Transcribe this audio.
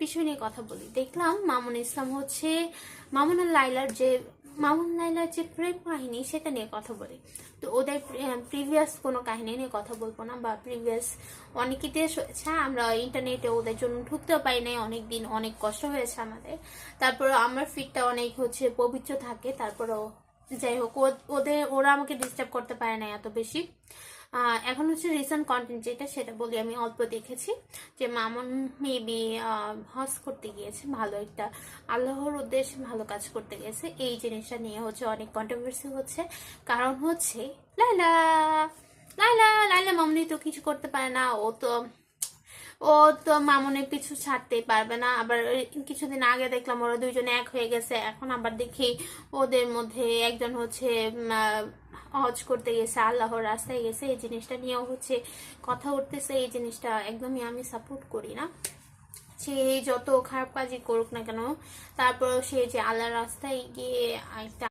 বিষয় নিয়ে কথা বলি। দেখলাম মামুন ইসলাম হচ্ছে মামুন আর লাইলার যে প্রেম কাহিনী সেটা নিয়ে কথা বলি। তো ওদের প্রিভিয়াস কোনো কাহিনী নিয়ে কথা বলবো না, বা প্রিভিয়াস অনেক ইতিহাস হয়েছে, আমরা ইন্টারনেটে ওদের জন্য ঢুকতেও পারি নাই অনেক দিন, অনেক কষ্ট হয়েছে আমাদের। তারপর আমার ফিডটা অনেক হচ্ছে পবিত্র থাকে, তারপরও যাই হোক ওরা আমাকে ডিস্টার্ব করতে পারে না এত বেশি। এখন হচ্ছে রিসেন্ট কন্টেন্ট যেটা সেটা বলি। আমি অল্প দেখেছি যে মামুন মেবি হজ করতে গিয়েছে, ভালো একটা আল্লাহর উদ্দেশ্যে ভালো কাজ করতে গেছে। এই জিনিসটা নিয়ে হচ্ছে অনেক কন্ট্রোভার্সি হচ্ছে, কারণ হচ্ছে লাইলা লাইলা লাইলা মামুনি তো কিছু করতে পারে না, ও তো মামুনের পিছু ছাড়তেই পারবে না। আবার কিছুদিন আগে দেখলাম ওরা দুইজনে এক হয়ে গেছে, এখন আবার দেখি ওদের মধ্যে একজন হচ্ছে হজ করতে গেছে, আল্লাহর রাস্তায় গেছে। এই জিনিসটা নিয়েও হচ্ছে কথা উঠতেছে। এই জিনিসটা একদমই আমি সাপোর্ট করি না। সে যত খারাপ কাজই করুক না কেন, তারপরেও সে যে আল্লাহর রাস্তায় গিয়ে একটা